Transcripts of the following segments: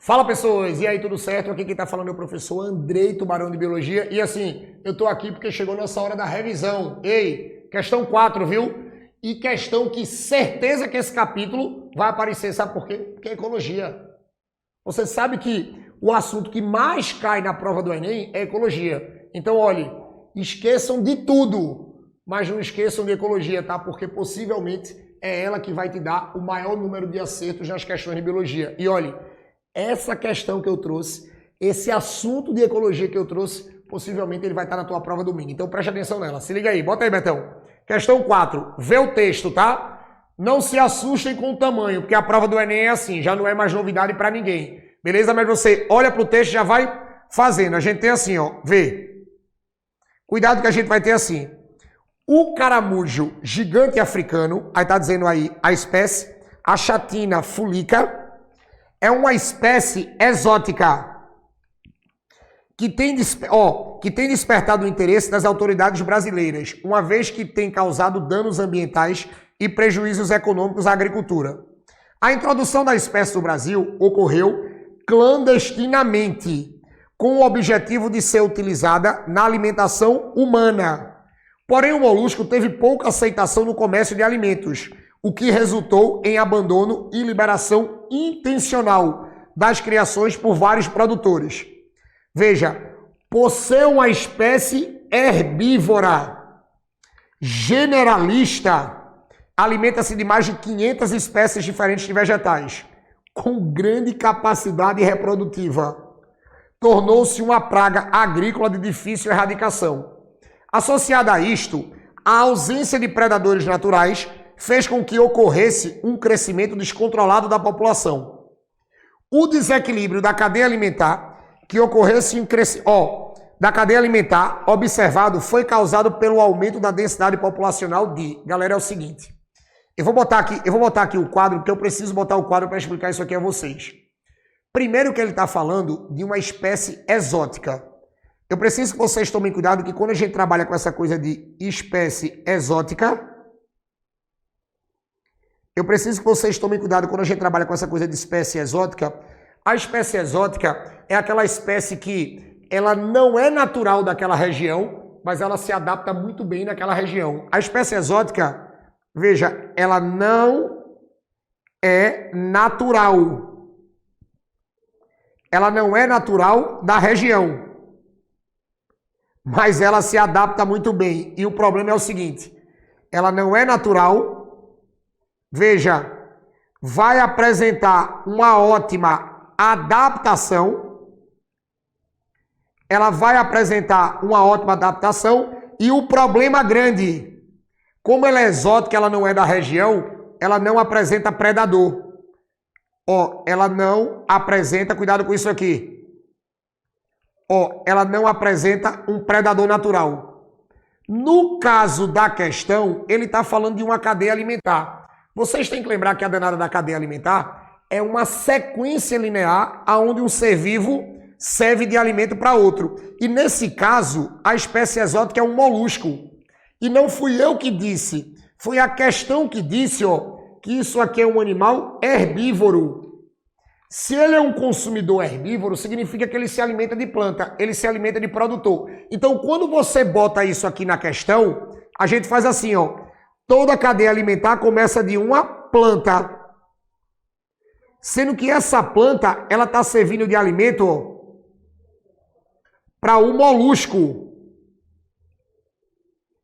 Fala pessoas, e aí tudo certo? Aqui quem tá falando é o professor Andrei Tubarão de Biologia e assim, eu tô aqui porque chegou nossa hora da revisão. Ei, questão 4, viu? E questão que certeza que esse capítulo vai aparecer, sabe por quê? Porque é ecologia. Você sabe que o assunto que mais cai na prova do Enem é ecologia. Então olhe, esqueçam de tudo, mas não esqueçam de ecologia, tá? Porque possivelmente é ela que vai te dar o maior número de acertos nas questões de biologia. E olhe, essa questão que eu trouxe, esse assunto de ecologia que eu trouxe, possivelmente ele vai estar na tua prova domingo. Então preste atenção nela. Se liga aí, bota aí, Betão. Questão 4. Vê o texto, tá? Não se assustem com o tamanho, porque a prova do Enem é assim, já não é mais novidade para ninguém. Beleza? Mas você olha pro texto e já vai fazendo. A gente tem assim, ó, vê. Cuidado que a gente vai ter assim. O caramujo gigante africano, aí tá dizendo aí a espécie, a chatina fulica, é uma espécie exótica que tem despertado o interesse das autoridades brasileiras, uma vez que tem causado danos ambientais e prejuízos econômicos à agricultura. A introdução da espécie no Brasil ocorreu clandestinamente, com o objetivo de ser utilizada na alimentação humana. Porém, o molusco teve pouca aceitação no comércio de alimentos, o que resultou em abandono e liberação intencional das criações por vários produtores. Veja, por ser uma espécie herbívora, generalista, alimenta-se de mais de 500 espécies diferentes de vegetais, com grande capacidade reprodutiva. Tornou-se uma praga agrícola de difícil erradicação. Associada a isto, a ausência de predadores naturais fez com que ocorresse um crescimento descontrolado da população. O desequilíbrio da cadeia alimentar que ocorresse da cadeia alimentar observado foi causado pelo aumento da densidade populacional de... Galera, é o seguinte, eu vou botar aqui o quadro, porque eu preciso botar o quadro para explicar isso aqui a vocês. Primeiro que ele está falando de uma espécie exótica. Eu preciso que vocês tomem cuidado que quando a gente trabalha com essa coisa de espécie exótica, a espécie exótica é aquela espécie que ela não é natural daquela região, mas ela se adapta muito bem naquela região. A espécie exótica, veja, ela não é natural. Ela não é natural da região, mas ela se adapta muito bem. E o problema é o seguinte, ela não é natural. Veja, vai apresentar uma ótima adaptação. Ela vai apresentar uma ótima adaptação e o problema grande, como ela é exótica, ela não é da região, ela não apresenta predador. Ela não apresenta, cuidado com isso aqui. Ela não apresenta um predador natural. No caso da questão, ele está falando de uma cadeia alimentar. Vocês têm que lembrar que a danada da cadeia alimentar é uma sequência linear onde um ser vivo serve de alimento para outro. E nesse caso, a espécie exótica é um molusco. E não fui eu que disse, foi a questão que disse, que isso aqui é um animal herbívoro. Se ele é um consumidor herbívoro, significa que ele se alimenta de planta, ele se alimenta de produtor. Então, quando você bota isso aqui na questão, a gente faz assim, toda a cadeia alimentar começa de uma planta. Sendo que essa planta, ela está servindo de alimento para o molusco.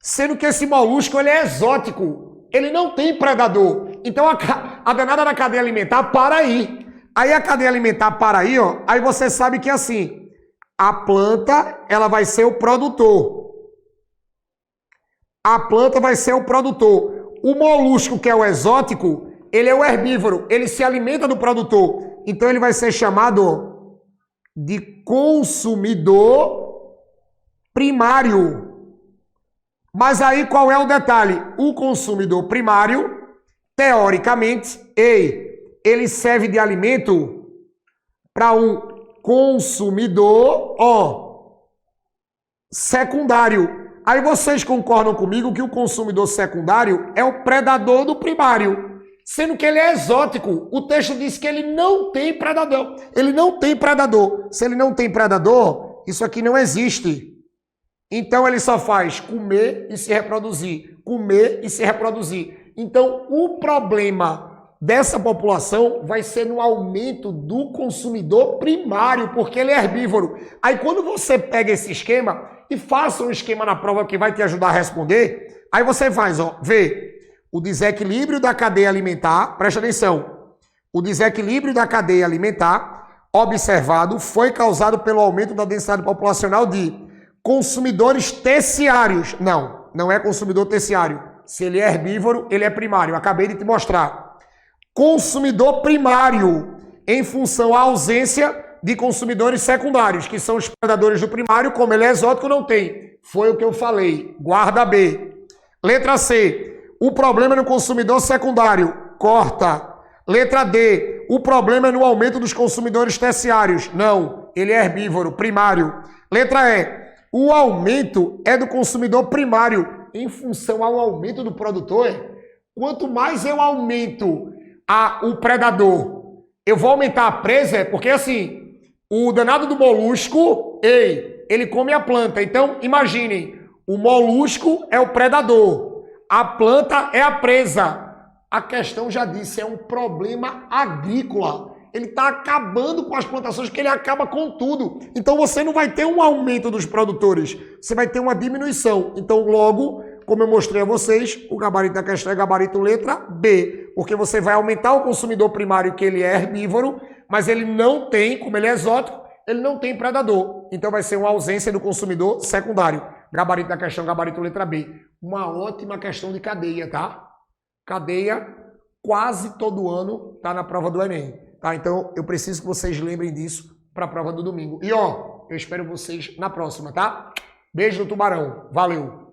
Sendo que esse molusco, ele é exótico. Ele não tem predador. Então, a danada da cadeia alimentar para aí. Aí a cadeia alimentar para aí, aí você sabe que assim, a planta, ela vai ser o produtor. A planta vai ser o produtor. O molusco, que é o exótico, ele é o herbívoro. Ele se alimenta do produtor. Então ele vai ser chamado de consumidor primário. Mas aí qual é o detalhe? O consumidor primário, teoricamente, ele serve de alimento para um consumidor, secundário. Aí vocês concordam comigo que o consumidor secundário é o predador do primário. sendo que ele é exótico. O texto diz que ele não tem predador. Ele não tem predador. Se ele não tem predador, isso aqui não existe. Então ele só faz comer e se reproduzir. Comer e se reproduzir. Então o problema dessa população vai ser no aumento do consumidor primário, porque ele é herbívoro. Aí quando você pega esse esquema e faça um esquema na prova que vai te ajudar a responder, aí você faz, ó, vê o desequilíbrio da cadeia alimentar, presta atenção, o desequilíbrio da cadeia alimentar observado foi causado pelo aumento da densidade populacional de consumidores terciários. Não é consumidor terciário. Se ele é herbívoro, ele é primário. Acabei de te mostrar. Consumidor primário, em função à ausência de consumidores secundários, que são os predadores do primário, como ele é exótico, não tem. Foi o que eu falei. Guarda B. Letra C. O problema é no consumidor secundário. Corta. Letra D. O problema é no aumento dos consumidores terciários. Não. Ele é herbívoro, primário. Letra E. O aumento é do consumidor primário em função ao aumento do produtor. Quanto mais eu aumento o predador, eu vou aumentar a presa, porque assim, o danado do molusco, ele come a planta. Então, imaginem, o molusco é o predador, a planta é a presa. A questão já disse, é um problema agrícola. Ele está acabando com as plantações, porque ele acaba com tudo. Então você não vai ter um aumento dos produtores, você vai ter uma diminuição. Então logo, como eu mostrei a vocês, o gabarito da questão é gabarito letra B, porque você vai aumentar o consumidor primário, que ele é herbívoro, mas ele não tem, como ele é exótico, ele não tem predador. Então vai ser uma ausência do consumidor secundário. Gabarito da questão, gabarito letra B. Uma ótima questão de cadeia, tá? Cadeia, quase todo ano está na prova do Enem. Tá? Então, eu preciso que vocês lembrem disso para a prova do domingo. E, ó, eu espero vocês na próxima, tá? Beijo do Tubarão. Valeu!